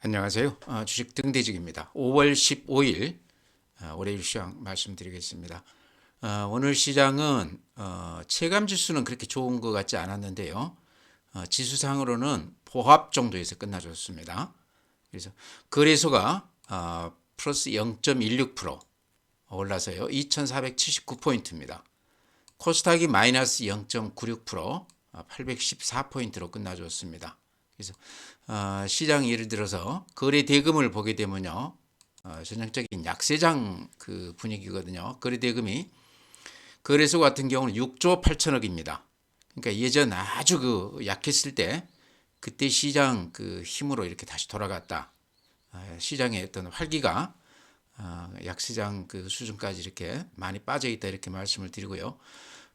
안녕하세요. 주식 등대직입니다. 5월 15일 월요일 시장 말씀드리겠습니다. 오늘 시장은 체감 지수는 그렇게 좋은 것 같지 않았는데요. 지수상으로는 보합 정도에서 끝나줬습니다. 그래서 거래소가 플러스 0.16% 올라서요. 2,479포인트입니다. 코스닥이 마이너스 0.96% 814포인트로 끝나줬습니다. 그래서 시장 예를 들어서 거래 대금을 보게 되면요, 전형적인 약세장 그 분위기거든요. 거래 대금이 거래소 같은 경우는 6조 8천억입니다. 그러니까 예전 아주 그 약했을 때 그때 시장 그 힘으로 이렇게 다시 돌아갔다. 시장의 어떤 활기가 약세장 그 수준까지 이렇게 많이 빠져 있다 이렇게 말씀을 드리고요.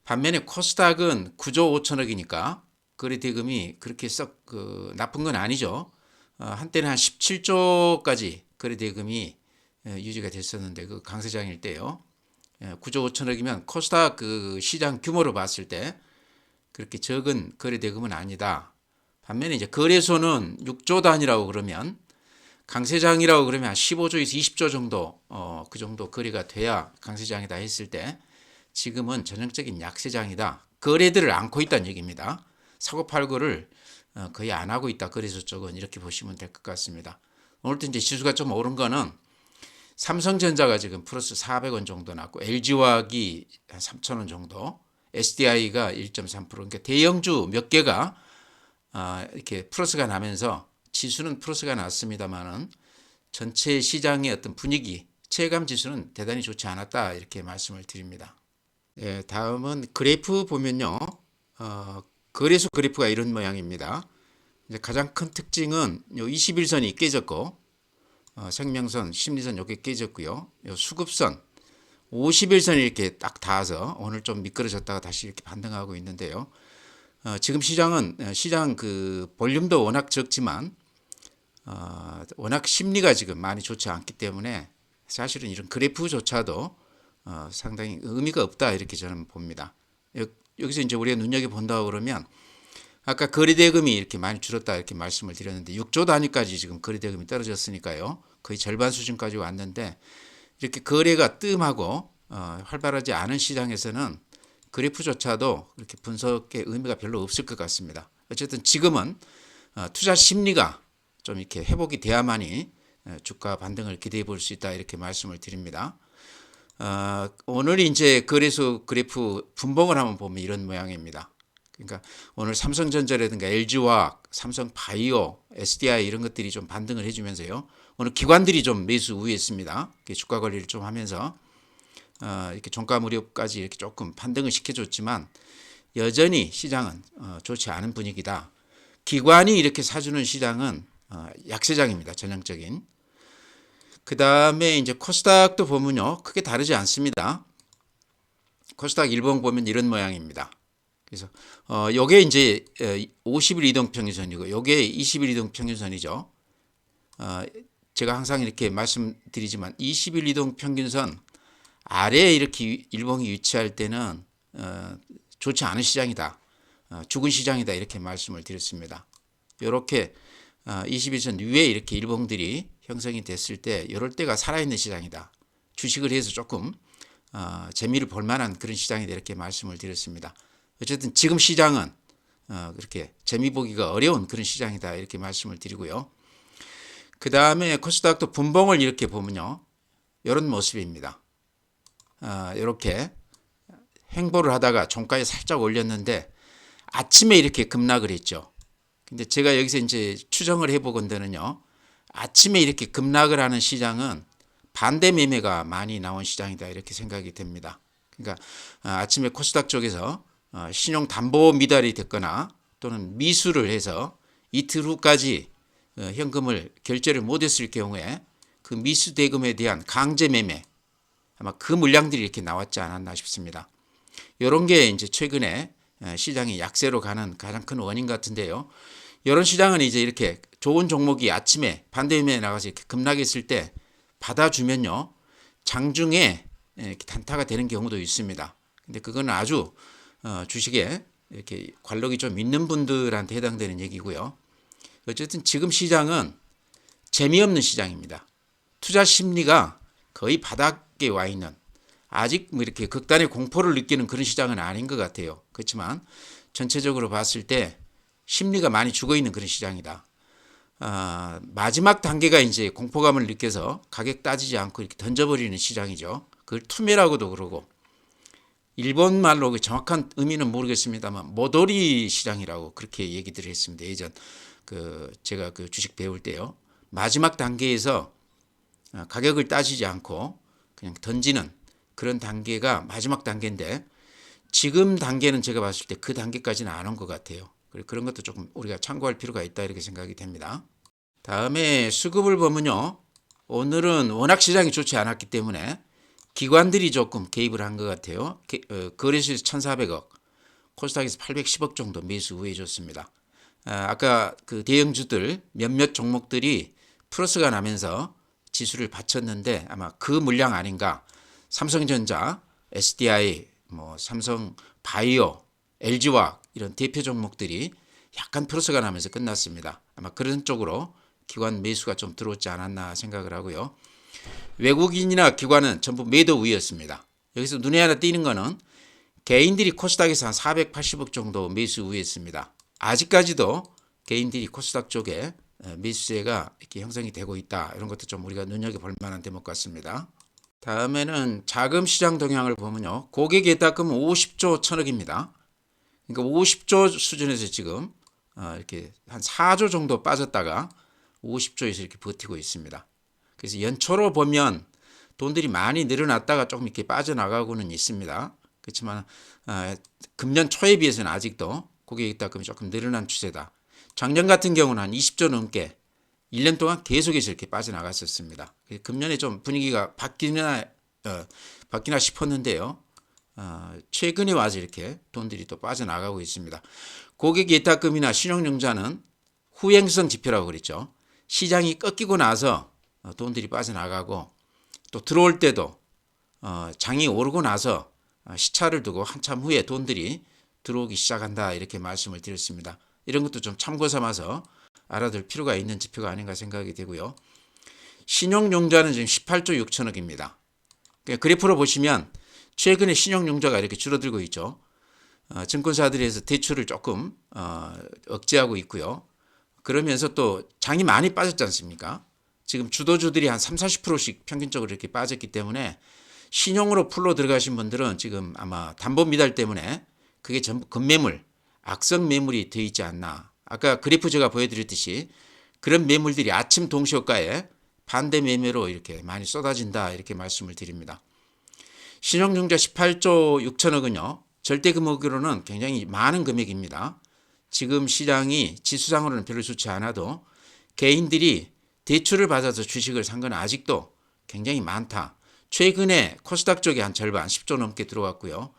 반면에 코스닥은 9조 5천억이니까 거래 대금이 그렇게 썩 나쁜 건 아니죠. 한때는 한 17조까지 거래 대금이 유지가 됐었는데 그 강세장일 때요. 9조 5천억이면 코스닥 그 시장 규모로 봤을 때 그렇게 적은 거래 대금은 아니다. 반면에 이제 거래소는 6조 단위라고 그러면 강세장이라고 그러면 한 15조에서 20조 정도 그 정도 거래가 돼야 강세장이다 했을 때 지금은 전형적인 약세장이다. 거래들을 안고 있다는 얘기입니다. 사고팔고를 거의 안 하고 있다. 거래소 쪽은 이렇게 보시면 될 것 같습니다. 오늘도 이제 지수가 좀 오른 거는 삼성전자가 지금 플러스 400원 정도 났고 LG화학이 한 3,000원 정도, SDI가 1.3%. 그러니까 대형주 몇 개가 이렇게 플러스가 나면서 지수는 플러스가 났습니다만은 전체 시장의 어떤 분위기, 체감 지수는 대단히 좋지 않았다 이렇게 말씀을 드립니다. 예, 다음은 그래프 보면요. 거래소 그래프가 이런 모양입니다. 이제 가장 큰 특징은 요 21선이 깨졌고 생명선, 심리선 여기 깨졌고요. 요 수급선 51선이 이렇게 딱 닿아서 오늘 좀 미끄러졌다가 다시 이렇게 반등하고 있는데요. 지금 시장은 시장 그 볼륨도 워낙 적지만 워낙 심리가 지금 많이 좋지 않기 때문에 사실은 이런 그래프조차도 상당히 의미가 없다 이렇게 저는 봅니다. 여기서 이제 우리가 눈여겨 본다고 그러면 아까 거래대금이 이렇게 많이 줄었다 이렇게 말씀을 드렸는데 6조 단위까지 지금 거래대금이 떨어졌으니까요. 거의 절반 수준까지 왔는데 이렇게 거래가 뜸하고 활발하지 않은 시장에서는 그래프조차도 이렇게 분석의 의미가 별로 없을 것 같습니다. 어쨌든 지금은 투자 심리가 좀 이렇게 회복이 돼야만이 주가 반등을 기대해 볼 수 있다 이렇게 말씀을 드립니다. 오늘 이제 거래소 그래프 분봉을 한번 보면 이런 모양입니다. 그러니까 오늘 삼성전자라든가 LG화학, 삼성바이오, SDI 이런 것들이 좀 반등을 해주면서요. 오늘 기관들이 좀 매수 우위했습니다. 주가 관리를 좀 하면서 이렇게 종가 무렵까지 이렇게 조금 반등을 시켜줬지만 여전히 시장은 좋지 않은 분위기다. 기관이 이렇게 사주는 시장은 약세장입니다. 전형적인. 그 다음에 이제 코스닥도 보면요. 크게 다르지 않습니다. 코스닥 일봉 보면 이런 모양입니다. 그래서 요게 이제 50일 이동 평균선이고 요게 20일 이동 평균선이죠. 제가 항상 이렇게 말씀드리지만 20일 이동 평균선 아래에 이렇게 일봉이 위치할 때는 좋지 않은 시장이다. 죽은 시장이다 이렇게 말씀을 드렸습니다. 이렇게 21선 위에 이렇게 일봉들이 형성이 됐을 때 이럴 때가 살아있는 시장이다. 주식을 해서 조금 재미를 볼 만한 그런 시장이다 이렇게 말씀을 드렸습니다. 어쨌든 지금 시장은 그렇게 재미 보기가 어려운 그런 시장이다 이렇게 말씀을 드리고요. 그 다음에 코스닥도 분봉을 이렇게 보면요. 이런 모습입니다. 이렇게 횡보를 하다가 종가에 살짝 올렸는데 아침에 이렇게 급락을 했죠. 근데 제가 여기서 이제 추정을 해보건대는요. 아침에 이렇게 급락을 하는 시장은 반대 매매가 많이 나온 시장이다 이렇게 생각이 됩니다. 그러니까 아침에 코스닥 쪽에서 신용 담보 미달이 됐거나 또는 미수를 해서 이틀 후까지 현금을 결제를 못했을 경우에 그 미수 대금에 대한 강제 매매 아마 그 물량들이 이렇게 나왔지 않았나 싶습니다. 이런 게 이제 최근에 시장이 약세로 가는 가장 큰 원인 같은데요. 이런 시장은 이제 이렇게 좋은 종목이 아침에 반대매매에 나가서 이렇게 급락했을 때 받아주면요. 장중에 이렇게 단타가 되는 경우도 있습니다. 근데 그건 아주 주식에 이렇게 관록이 좀 있는 분들한테 해당되는 얘기고요. 어쨌든 지금 시장은 재미없는 시장입니다. 투자 심리가 거의 바닥에 와 있는, 아직 뭐 이렇게 극단의 공포를 느끼는 그런 시장은 아닌 것 같아요. 그렇지만 전체적으로 봤을 때 심리가 많이 죽어 있는 그런 시장이다. 마지막 단계가 이제 공포감을 느껴서 가격 따지지 않고 이렇게 던져버리는 시장이죠. 그걸 투매라고도 그러고, 일본 말로 그 정확한 의미는 모르겠습니다만 모도리 시장이라고 그렇게 얘기들을 했습니다. 예전 제가 그 주식 배울 때요. 마지막 단계에서 가격을 따지지 않고 그냥 던지는 그런 단계가 마지막 단계인데, 지금 단계는 제가 봤을 때 그 단계까지는 안 온 것 같아요. 그런 것도 조금 우리가 참고할 필요가 있다 이렇게 생각이 됩니다. 다음에 수급을 보면요. 오늘은 워낙 시장이 좋지 않았기 때문에 기관들이 조금 개입을 한 것 같아요. 거래소에서 1,400억, 코스닥에서 810억 정도 매수 우회해줬습니다. 아까 그 대형주들 몇몇 종목들이 플러스가 나면서 지수를 받쳤는데 아마 그 물량 아닌가. 삼성전자, SDI, 삼성바이오, LG화학 이런 대표 종목들이 약간 플러스가 나면서 끝났습니다. 아마 그런 쪽으로 기관 매수가 좀 들어오지 않았나 생각을 하고요. 외국인이나 기관은 전부 매도 우위였습니다. 여기서 눈에 하나 띄는 거는 개인들이 코스닥에서 한 480억 정도 매수 우위했습니다. 아직까지도 개인들이 코스닥 쪽에 매수세가 이렇게 형성이 되고 있다. 이런 것도 좀 우리가 눈여겨볼 만한 대목 같습니다. 다음에는 자금 시장 동향을 보면요. 고객 예탁금 50조 1천억입니다. 그러니까 50조 수준에서 지금 이렇게 한 4조 정도 빠졌다가 50조에서 이렇게 버티고 있습니다. 그래서 연초로 보면 돈들이 많이 늘어났다가 조금 이렇게 빠져나가고는 있습니다. 그렇지만 금년 초에 비해서는 아직도 고객 예탁금이 조금 늘어난 추세다. 작년 같은 경우는 한 20조 넘게 1년 동안 계속해서 이렇게 빠져나갔었습니다. 금년에 좀 분위기가 바뀌나 싶었는데요. 최근에 와서 이렇게 돈들이 또 빠져나가고 있습니다. 고객 예탁금이나 신용융자는 후행성 지표라고 그랬죠. 시장이 꺾이고 나서 돈들이 빠져나가고, 또 들어올 때도 장이 오르고 나서 시차를 두고 한참 후에 돈들이 들어오기 시작한다 이렇게 말씀을 드렸습니다. 이런 것도 좀 참고 삼아서 알아둘 필요가 있는 지표가 아닌가 생각이 되고요. 신용융자는 지금 18조 6천억입니다. 그래프로 보시면 최근에 신용융자가 이렇게 줄어들고 있죠. 증권사들에서 대출을 조금 억제하고 있고요. 그러면서 또 장이 많이 빠졌지 않습니까? 지금 주도주들이 한 30-40%씩 평균적으로 이렇게 빠졌기 때문에 신용으로 풀로 들어가신 분들은 지금 아마 담보 미달 때문에 그게 전부 급매물, 악성 매물이 되어 있지 않나. 아까 그래프 제가 보여드렸듯이 그런 매물들이 아침 동시효과에 반대 매매로 이렇게 많이 쏟아진다 이렇게 말씀을 드립니다. 신용융자 18조 6천억은요. 절대 금액으로는 굉장히 많은 금액입니다. 지금 시장이 지수상으로는 별로 좋지 않아도 개인들이 대출을 받아서 주식을 산 건 아직도 굉장히 많다. 최근에 코스닥 쪽에 한 절반 10조 넘게 들어왔고요.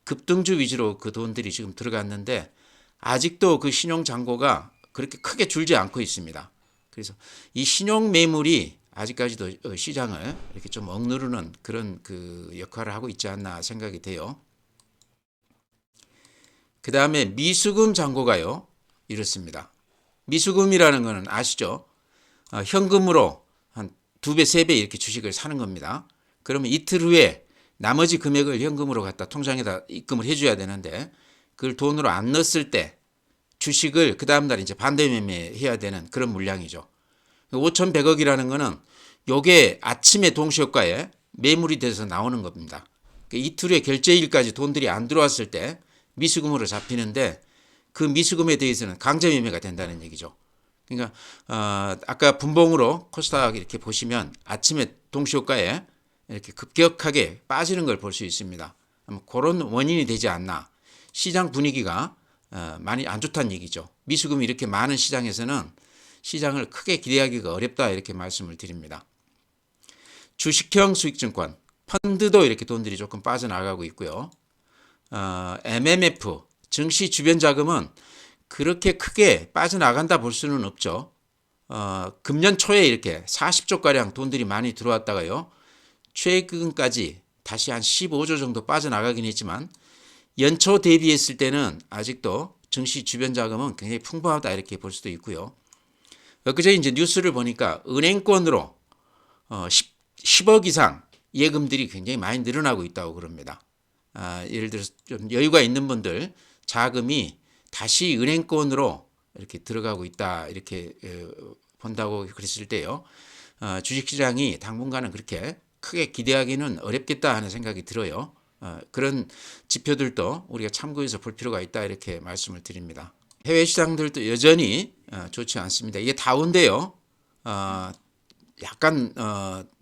급등주 위주로 그 돈들이 지금 들어갔는데 아직도 그 신용 잔고가 그렇게 크게 줄지 않고 있습니다. 그래서 이 신용 매물이 아직까지도 시장을 이렇게 좀 억누르는 그런 그 역할을 하고 있지 않나 생각이 돼요. 그 다음에 미수금 잔고가요. 이렇습니다. 미수금이라는 거는 아시죠? 현금으로 한 2배, 3배 이렇게 주식을 사는 겁니다. 그러면 이틀 후에 나머지 금액을 현금으로 갖다 통장에다 입금을 해줘야 되는데 그걸 돈으로 안 넣었을 때 주식을 그 다음날 이제 반대 매매해야 되는 그런 물량이죠. 5,100억이라는 거는 요게 아침에 동시효과에 매물이 돼서 나오는 겁니다. 이틀 후에 결제일까지 돈들이 안 들어왔을 때 미수금으로 잡히는데 그 미수금에 대해서는 강제 매매가 된다는 얘기죠. 그러니까 아까 분봉으로 코스닥 이렇게 보시면 아침에 동시효과에 이렇게 급격하게 빠지는 걸 볼 수 있습니다. 그런 원인이 되지 않나. 시장 분위기가 많이 안 좋다는 얘기죠. 미수금이 이렇게 많은 시장에서는 시장을 크게 기대하기가 어렵다 이렇게 말씀을 드립니다. 주식형 수익증권, 펀드도 이렇게 돈들이 조금 빠져나가고 있고요. MMF, 증시 주변 자금은 그렇게 크게 빠져나간다 볼 수는 없죠. 금년 초에 이렇게 40조가량 돈들이 많이 들어왔다가요. 최근까지 다시 한 15조 정도 빠져나가긴 했지만 연초 대비했을 때는 아직도 증시 주변 자금은 굉장히 풍부하다 이렇게 볼 수도 있고요. 엊그제 이제 뉴스를 보니까 은행권으로 10억 이상 예금들이 굉장히 많이 늘어나고 있다고 그럽니다. 예를 들어서 좀 여유가 있는 분들 자금이 다시 은행권으로 이렇게 들어가고 있다 이렇게 본다고 그랬을 때요. 주식시장이 당분간은 그렇게 크게 기대하기는 어렵겠다 하는 생각이 들어요. 그런 지표들도 우리가 참고해서 볼 필요가 있다 이렇게 말씀을 드립니다. 해외 시장들도 여전히 좋지 않습니다. 이게 다운데요. 약간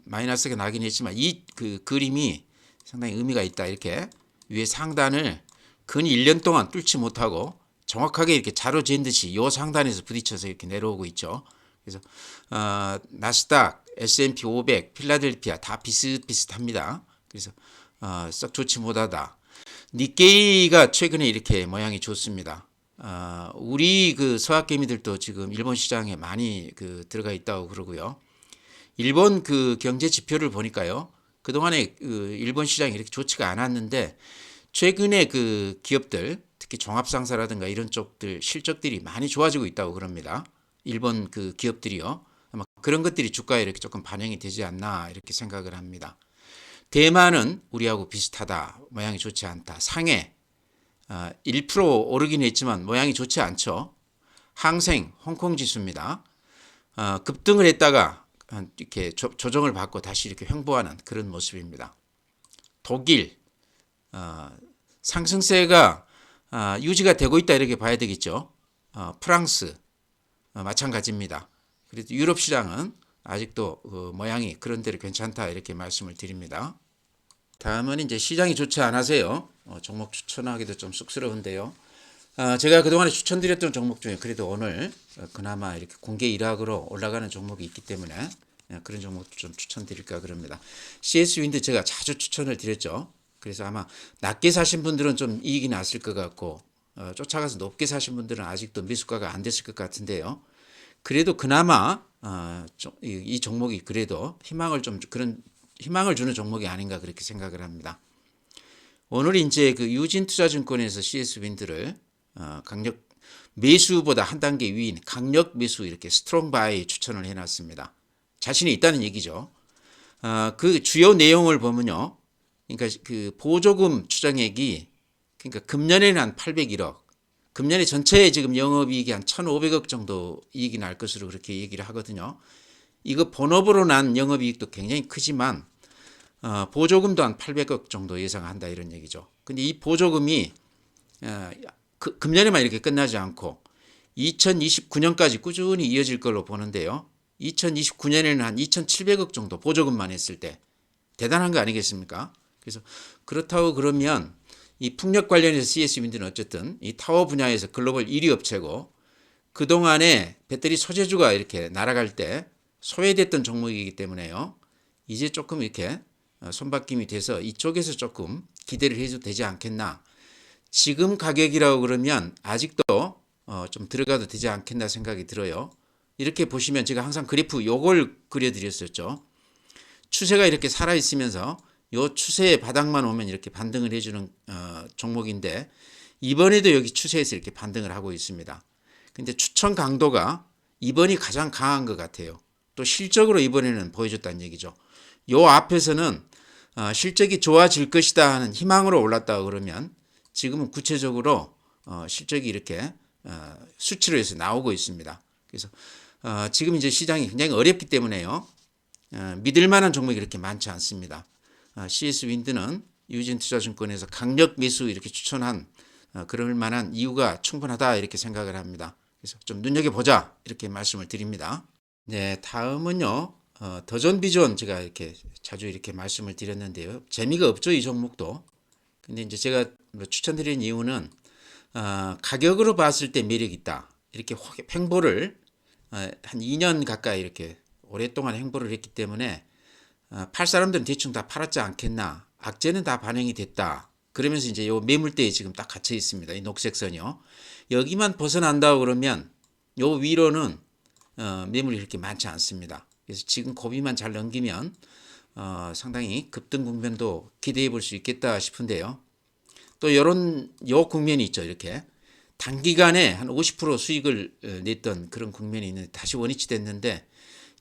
마이너스가 나긴 했지만 이 그 그림이 상당히 의미가 있다. 이렇게 위에 상단을 근 1년 동안 뚫지 못하고 정확하게 이렇게 자로 잰 듯이 요 상단에서 부딪혀서 이렇게 내려오고 있죠. 그래서 나스닥, S&P 500, 필라델피아 다 비슷비슷합니다. 그래서 썩 좋지 못하다. 니케이가 최근에 이렇게 모양이 좋습니다. 우리 그 서학개미들도 지금 일본 시장에 많이 그 들어가 있다고 그러고요. 일본 그 경제 지표를 보니까요. 그동안에 그 일본 시장이 이렇게 좋지가 않았는데 최근에 그 기업들 특히 종합상사라든가 이런 쪽들 실적들이 많이 좋아지고 있다고 그럽니다. 일본 그 기업들이요. 아마 그런 것들이 주가에 이렇게 조금 반영이 되지 않나 이렇게 생각을 합니다. 대만은 우리하고 비슷하다. 모양이 좋지 않다. 상해 1% 오르긴 했지만 모양이 좋지 않죠. 항생 홍콩 지수입니다. 급등을 했다가 이렇게 조정을 받고 다시 이렇게 횡보하는 그런 모습입니다. 독일 상승세가 유지가 되고 있다 이렇게 봐야 되겠죠. 프랑스 마찬가지입니다. 그래도 유럽 시장은 아직도 그 모양이 그런 대로 괜찮다 이렇게 말씀을 드립니다. 다음은 이제 시장이 좋지 않아서요. 종목 추천하기도 좀 쑥스러운데요. 제가 그동안에 추천드렸던 종목 중에 그래도 오늘 그나마 이렇게 공개 일학으로 올라가는 종목이 있기 때문에 그런 종목도 좀 추천드릴까 그럽니다. CS 윈드 제가 자주 추천을 드렸죠. 그래서 아마 낮게 사신 분들은 좀 이익이 났을 것 같고 쫓아가서 높게 사신 분들은 아직도 매수가가 안 됐을 것 같은데요. 그래도 그나마 이 종목이 그래도 그런 희망을 주는 종목이 아닌가 그렇게 생각을 합니다. 오늘 이제 그 유진투자증권에서 CS 윈드를 강력 매수보다 한 단계 위인 강력 매수 이렇게 스트롱 바이 추천을 해놨습니다. 자신이 있다는 얘기죠. 그 주요 내용을 보면요. 그러니까 그 보조금 추정액이 그러니까 금년에는 한 801억, 금년에 전체에 지금 영업이익이 한 1,500억 정도 이익이 날 것으로 그렇게 얘기를 하거든요. 이거 본업으로 난 영업이익도 굉장히 크지만 보조금도 한 800억 정도 예상한다 이런 얘기죠. 근데 이 보조금이 금년에만 이렇게 끝나지 않고 2029년까지 꾸준히 이어질 걸로 보는데요. 2029년에는 한 2,700억 정도 보조금만 했을 때 대단한 거 아니겠습니까? 그래서 그렇다고 그러면 이 풍력 관련해서 CS윈드는 어쨌든 이 타워 분야에서 글로벌 1위 업체고 그동안에 배터리 소재주가 이렇게 날아갈 때 소외됐던 종목이기 때문에요. 이제 조금 이렇게 손바뀜이 돼서 이쪽에서 조금 기대를 해도 되지 않겠나. 지금 가격이라고 그러면 아직도 좀 들어가도 되지 않겠나 생각이 들어요. 이렇게 보시면 제가 항상 그래프 요걸 그려드렸었죠. 추세가 이렇게 살아있으면서 요 추세의 바닥만 오면 이렇게 반등을 해주는 종목인데 이번에도 여기 추세에서 이렇게 반등을 하고 있습니다. 근데 추천 강도가 이번이 가장 강한 것 같아요. 또 실적으로 이번에는 보여줬다는 얘기죠. 요 앞에서는 실적이 좋아질 것이다 하는 희망으로 올랐다고 그러면 지금은 구체적으로 실적이 이렇게 수치로 해서 나오고 있습니다. 그래서 지금 이제 시장이 굉장히 어렵기 때문에요. 믿을 만한 종목이 이렇게 많지 않습니다. CS 윈드는 유진투자증권에서 강력 매수 이렇게 추천한 그럴 만한 이유가 충분하다 이렇게 생각을 합니다. 그래서 좀 눈여겨보자 이렇게 말씀을 드립니다. 네, 다음은요. 더존 비존 제가 이렇게 자주 이렇게 말씀을 드렸는데요. 재미가 없죠, 이 종목도. 근데 이제 제가 추천드리는 이유는 가격으로 봤을 때 매력 있다. 이렇게 횡보를 한 2년 가까이 이렇게 오랫동안 횡보를 했기 때문에 팔 사람들은 대충 다 팔았지 않겠나. 악재는 다 반영이 됐다. 그러면서 이제 요 매물대에 지금 딱 갇혀 있습니다. 이 녹색 선이요. 여기만 벗어난다고 그러면 요 위로는 매물이 이렇게 많지 않습니다. 그래서 지금 고비만 잘 넘기면 상당히 급등 국면도 기대해 볼 수 있겠다 싶은데요. 또 요 국면이 있죠. 이렇게 단기간에 한 50% 수익을 냈던 그런 국면이 있는데 다시 원위치 됐는데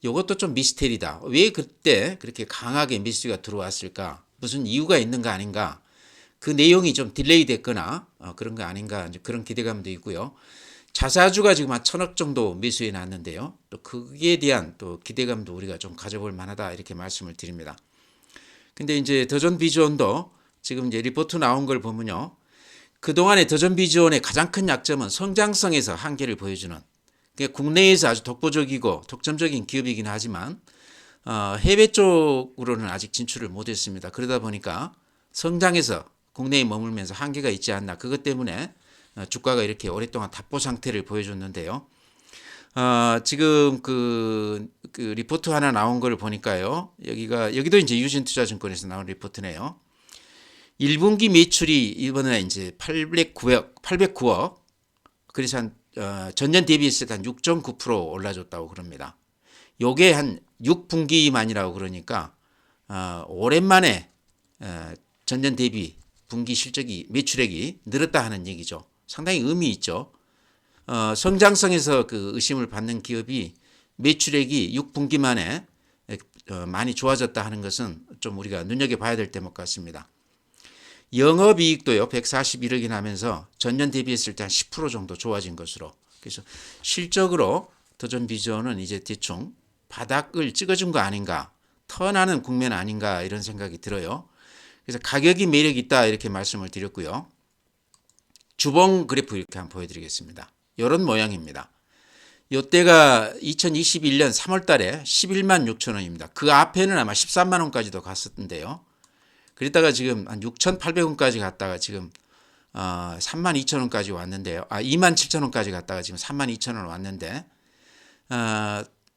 이것도 좀 미스테리다. 왜 그때 그렇게 강하게 매수가 들어왔을까? 무슨 이유가 있는가 아닌가? 그 내용이 좀 딜레이 됐거나 그런 거 아닌가 이제 그런 기대감도 있고요. 자사주가 지금 한 1,000억 정도 매수해 놨는데요. 또 거기에 대한 또 기대감도 우리가 좀 가져볼 만하다 이렇게 말씀을 드립니다. 근데 이제 더존 비즈원도 지금 이제 리포트 나온 걸 보면요. 그동안의 더존 비즈원의 가장 큰 약점은 성장성에서 한계를 보여주는, 그러니까 국내에서 아주 독보적이고 독점적인 기업이긴 하지만 해외 쪽으로는 아직 진출을 못했습니다. 그러다 보니까 성장에서 국내에 머물면서 한계가 있지 않나. 그것 때문에 주가가 이렇게 오랫동안 답보 상태를 보여줬는데요. 지금 그 리포트 하나 나온 걸 보니까요. 여기도 이제 유진투자증권에서 나온 리포트네요. 1분기 매출이 이번에 이제 809억. 그래서 한 전년 대비했을 때 한 6.9% 올라줬다고 그럽니다. 요게 한 6분기만이라고 그러니까 오랜만에 전년 대비 분기 실적이 매출액이 늘었다 하는 얘기죠. 상당히 의미 있죠. 성장성에서 그 의심을 받는 기업이 매출액이 6분기 만에 많이 좋아졌다 하는 것은 좀 우리가 눈여겨봐야 될 대목 같습니다. 영업이익도요 141억이 나면서 전년 대비했을 때 한 10% 정도 좋아진 것으로. 그래서 실적으로 더존 비즈원은 이제 대충 바닥을 찍어준 거 아닌가, 턴하는 국면 아닌가 이런 생각이 들어요. 그래서 가격이 매력 있다 이렇게 말씀을 드렸고요. 주봉 그래프 이렇게 한번 보여드리겠습니다. 이런 모양입니다. 이때가 2021년 3월 달에 11만 6천 원입니다. 그 앞에는 아마 13만 원까지도 갔었는데요. 그랬다가 지금 한 6,800원까지 갔다가 지금 3만 2천 원까지 왔는데요. 2만 7천 원까지 갔다가 지금 3만 2천 원 왔는데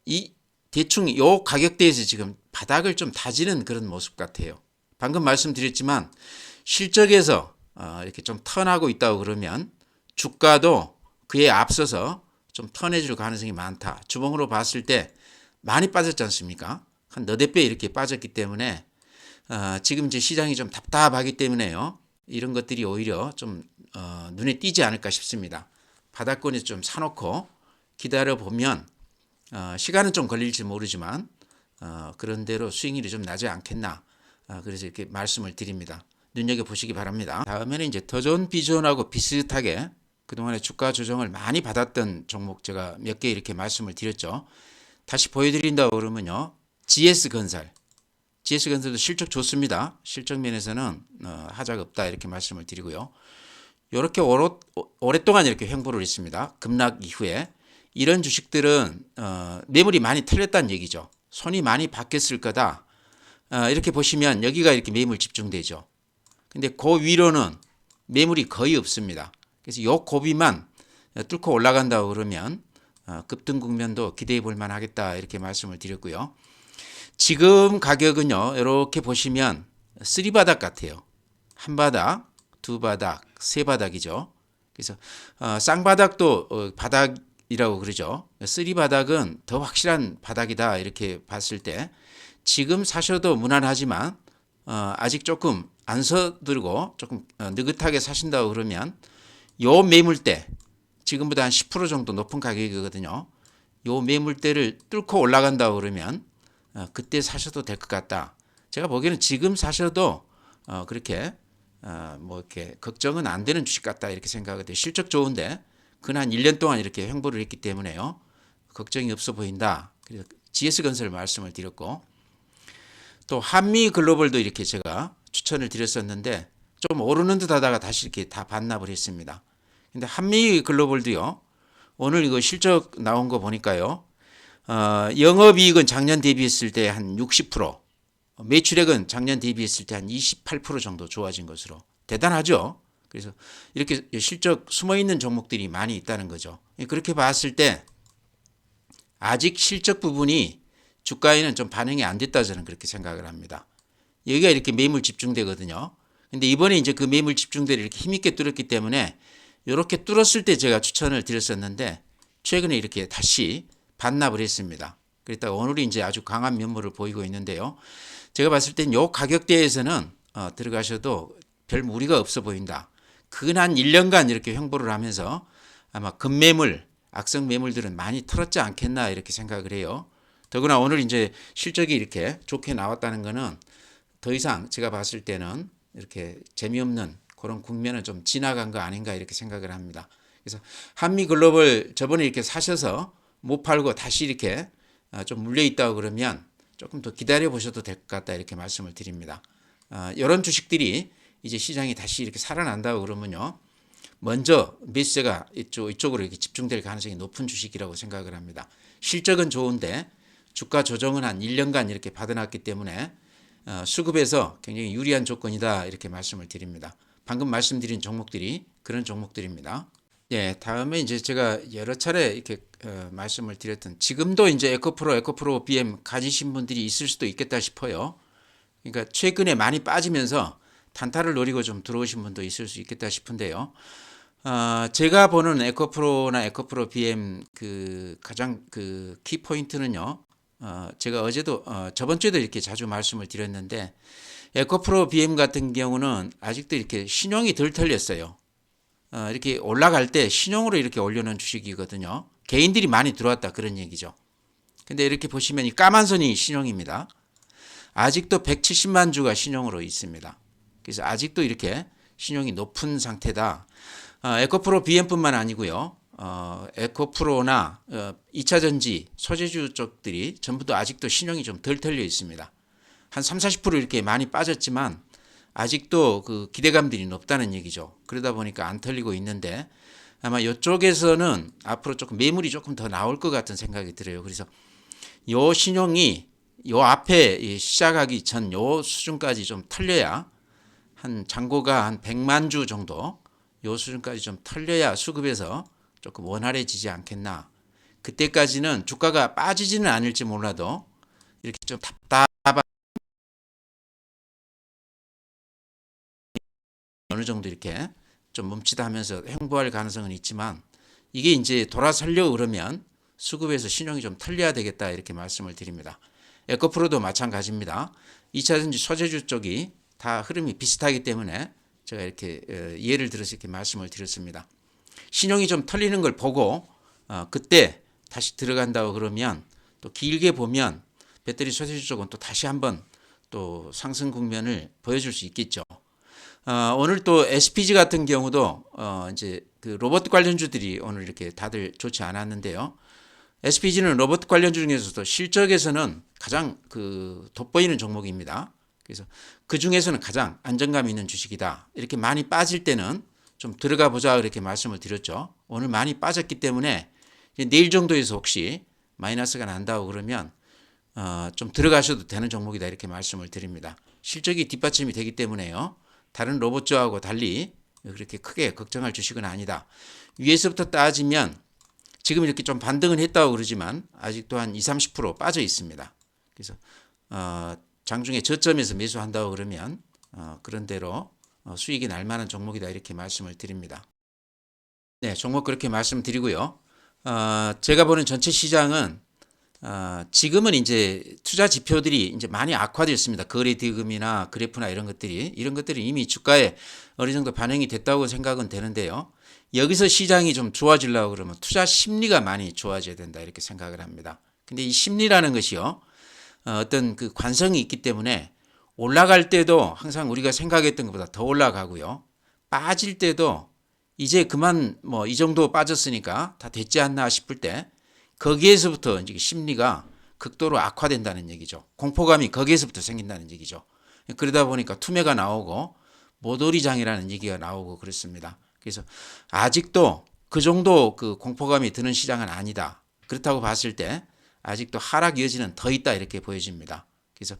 이 대충 요 가격대에서 지금 바닥을 좀 다지는 그런 모습 같아요. 방금 말씀드렸지만 실적에서 이렇게 좀 턴하고 있다고 그러면 주가도 그에 앞서서 좀 턴해줄 가능성이 많다. 주봉으로 봤을 때 많이 빠졌지 않습니까? 한 너댓 배 이렇게 빠졌기 때문에 지금 이제 시장이 좀 답답하기 때문에요. 이런 것들이 오히려 좀 눈에 띄지 않을까 싶습니다. 바닥권에서 좀 사놓고 기다려 보면 시간은 좀 걸릴지 모르지만 그런 대로 수익률이 좀 나지 않겠나. 그래서 이렇게 말씀을 드립니다. 눈여겨보시기 바랍니다. 다음에는 이제 더존 비즈원하고 비슷하게 그동안에 주가 조정을 많이 받았던 종목 제가 몇 개 이렇게 말씀을 드렸죠. 다시 보여드린다고 그러면요. GS건설. GS건설도 실적 좋습니다. 실적 면에서는 하자가 없다 이렇게 말씀을 드리고요. 이렇게 오랫동안 이렇게 횡보를 했습니다. 급락 이후에. 이런 주식들은 매물이 많이 털렸다는 얘기죠. 손이 많이 바뀌었을 거다. 이렇게 보시면 여기가 이렇게 매물 집중되죠. 근데 그 위로는 매물이 거의 없습니다. 그래서 이 고비만 뚫고 올라간다고 그러면 급등 국면도 기대해 볼 만하겠다 이렇게 말씀을 드렸고요. 지금 가격은요 이렇게 보시면 3바닥 같아요. 한 바닥, 두 바닥, 세 바닥이죠. 그래서 쌍바닥도 바닥이라고 그러죠. 3바닥은 더 확실한 바닥이다 이렇게 봤을 때 지금 사셔도 무난하지만 아직 조금 안 서들고 조금 느긋하게 사신다고 그러면 요 매물대 지금보다 한 10% 정도 높은 가격이거든요. 요 매물대를 뚫고 올라간다고 그러면 그때 사셔도 될 것 같다. 제가 보기에는 지금 사셔도 그렇게 뭐 이렇게 걱정은 안 되는 주식 같다 이렇게 생각하거든요. 실적 좋은데 그한 1년 동안 이렇게 횡보를 했기 때문에요. 걱정이 없어 보인다. 그래서 GS건설 말씀을 드렸고 또 한미글로벌도 이렇게 제가 추천을 드렸었는데 좀 오르는 듯 하다가 다시 이렇게 다 반납을 했습니다. 근데 한미글로벌도요. 오늘 이거 실적 나온 거 보니까요. 영업이익은 작년 대비했을 때 한 60%, 매출액은 작년 대비했을 때 한 28% 정도 좋아진 것으로 대단하죠. 그래서 이렇게 실적 숨어있는 종목들이 많이 있다는 거죠. 그렇게 봤을 때 아직 실적 부분이 주가에는 좀 반영이 안 됐다 저는 그렇게 생각을 합니다. 여기가 이렇게 매물 집중되거든요. 근데 이번에 이제 그 매물 집중대를 이렇게 힘있게 뚫었기 때문에 이렇게 뚫었을 때 제가 추천을 드렸었는데 최근에 이렇게 다시 반납을 했습니다. 그랬다가 오늘이 이제 아주 강한 면모를 보이고 있는데요. 제가 봤을 땐 이 가격대에서는 들어가셔도 별 무리가 없어 보인다. 근한 1년간 이렇게 횡보를 하면서 아마 급매물, 악성 매물들은 많이 털었지 않겠나 이렇게 생각을 해요. 더구나 오늘 이제 실적이 이렇게 좋게 나왔다는 거는 더 이상 제가 봤을 때는 이렇게 재미없는 그런 국면은 좀 지나간 거 아닌가 이렇게 생각을 합니다. 그래서 한미글로벌 저번에 이렇게 사셔서 못 팔고 다시 이렇게 좀 물려 있다고 그러면 조금 더 기다려 보셔도 될 것 같다 이렇게 말씀을 드립니다. 이런 주식들이 이제 시장이 다시 이렇게 살아난다고 그러면요, 먼저 매수세가 이쪽으로 이렇게 집중될 가능성이 높은 주식이라고 생각을 합니다. 실적은 좋은데 주가 조정은 한 1년간 이렇게 받아놨기 때문에 수급에서 굉장히 유리한 조건이다 이렇게 말씀을 드립니다. 방금 말씀드린 종목들이 그런 종목들입니다. 예, 다음에 이제 제가 여러 차례 이렇게 말씀을 드렸던, 지금도 이제 에코프로 BM 가지신 분들이 있을 수도 있겠다 싶어요. 그러니까 최근에 많이 빠지면서 단타를 노리고 좀 들어오신 분도 있을 수 있겠다 싶은데요. 제가 보는 에코프로나 에코프로 BM 그 가장 그 키포인트는요. 제가 어제도 저번 주에도 이렇게 자주 말씀을 드렸는데, 에코프로 BM 같은 경우는 아직도 이렇게 신용이 덜 털렸어요. 이렇게 올라갈 때 신용으로 이렇게 올려놓은 주식이거든요. 개인들이 많이 들어왔다 그런 얘기죠. 근데 이렇게 보시면 이 까만 선이 신용입니다. 아직도 170만 주가 신용으로 있습니다. 그래서 아직도 이렇게 신용이 높은 상태다. 에코프로 BM뿐만 아니고요. 에코프로나 2차전지 소재주 쪽들이 전부 다 아직도 신용이 좀 덜 털려 있습니다. 한 30-40% 이렇게 많이 빠졌지만 아직도 그 기대감들이 높다는 얘기죠. 그러다 보니까 안 털리고 있는데, 아마 이쪽에서는 앞으로 조금 매물이 조금 더 나올 것 같은 생각이 들어요. 그래서 요 신용이 요 앞에 시작하기 전 요 수준까지 좀 털려야, 한 잔고가 한 100만 주 정도 요 수준까지 좀 털려야 수급에서 조금 원활해지지 않겠나. 그때까지는 주가가 빠지지는 않을지 몰라도 이렇게 좀 답답한 어느 정도 이렇게 좀 멈칫 하면서 횡보할 가능성은 있지만, 이게 이제 돌아서려고 그러면 수급에서 신용이 좀 털려야 되겠다 이렇게 말씀을 드립니다. 에코프로도 마찬가지입니다. 2차전지 소재주 쪽이 다 흐름이 비슷하기 때문에 제가 이렇게 예를 들어서 이렇게 말씀을 드렸습니다. 신용이 좀 털리는 걸 보고 그때 다시 들어간다고 그러면, 또 길게 보면 배터리 소재주 쪽은 또 다시 한번 또 상승 국면을 보여줄 수 있겠죠. 오늘 또 SPG 같은 경우도 이제 그 로봇 관련주들이 오늘 이렇게 다들 좋지 않았는데요. SPG는 로봇 관련주 중에서도 실적에서는 가장 그 돋보이는 종목입니다. 그래서 그 중에서는 가장 안정감 있는 주식이다. 이렇게 많이 빠질 때는 좀 들어가 보자 이렇게 말씀을 드렸죠. 오늘 많이 빠졌기 때문에 내일 정도에서 혹시 마이너스가 난다고 그러면 좀 들어가셔도 되는 종목이다 이렇게 말씀을 드립니다. 실적이 뒷받침이 되기 때문에요. 다른 로봇주하고 달리 그렇게 크게 걱정할 주식은 아니다. 위에서부터 따지면 지금 이렇게 좀 반등은 했다고 그러지만 아직도 한 20-30% 빠져 있습니다. 그래서 장중에 저점에서 매수한다고 그러면 그런 대로 수익이 날 만한 종목이다 이렇게 말씀을 드립니다. 네, 종목 그렇게 말씀드리고요. 제가 보는 전체 시장은 지금은 이제 투자 지표들이 이제 많이 악화됐습니다. 거래 대금이나 그래프나 이런 것들이 이미 주가에 어느 정도 반영이 됐다고 생각은 되는데요. 여기서 시장이 좀 좋아지려고 그러면 투자 심리가 많이 좋아져야 된다 이렇게 생각을 합니다. 근데 이 심리라는 것이요, 어떤 그 관성이 있기 때문에 올라갈 때도 항상 우리가 생각했던 것보다 더 올라가고요. 빠질 때도 이제 그만 뭐 이 정도 빠졌으니까 다 됐지 않나 싶을 때 거기에서부터 이제 심리가 극도로 악화된다는 얘기죠. 공포감이 거기에서부터 생긴다는 얘기죠. 그러다 보니까 투매가 나오고 모도리장이라는 얘기가 나오고 그렇습니다. 그래서 아직도 그 정도 그 공포감이 드는 시장은 아니다. 그렇다고 봤을 때 아직도 하락 여지는 더 있다 이렇게 보여집니다. 그래서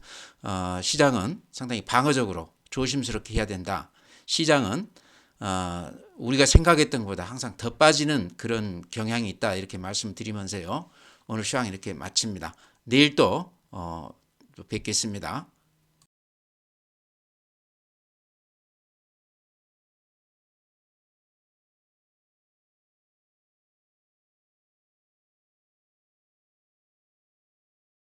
시장은 상당히 방어적으로 조심스럽게 해야 된다. 시장은 우리가 생각했던 것보다 항상 더 빠지는 그런 경향이 있다 이렇게 말씀드리면서요. 오늘 시황 이렇게 마칩니다. 내일 또 뵙겠습니다.